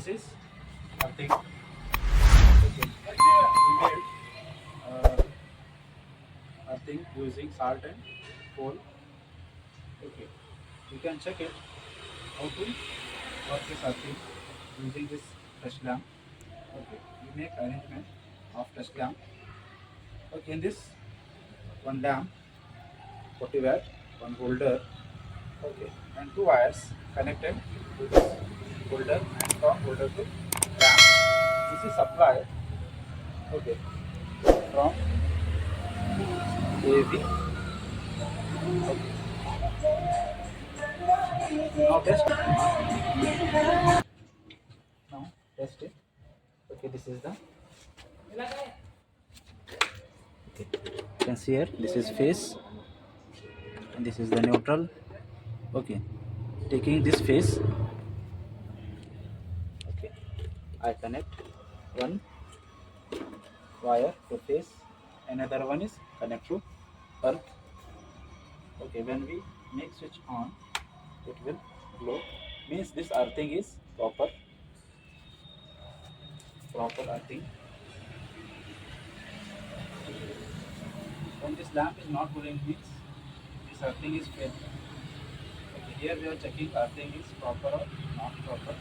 This is earthing. Okay. We made earthing using salt and coal. Okay. You can check it how to work this earthing using this touch lamp. Okay. We make arrangement of touch lamp. Okay. In this one lamp, 40 watt, one holder. Okay. And two wires connected to this holder and from holder to lamp. This is supply. Okay. From AV. Okay. Now test. Now test it. Okay, this is the. Okay. You can see here. This is face, and this is the neutral. Okay. Taking this face. Okay. I connect one wire to face. Another one is connect to earth. Okay. When we make switch on, it will glow. Means this earthing is proper earthing. When this lamp is not glowing, means this earthing is failed. Okay, here we are checking earthing is proper or not proper.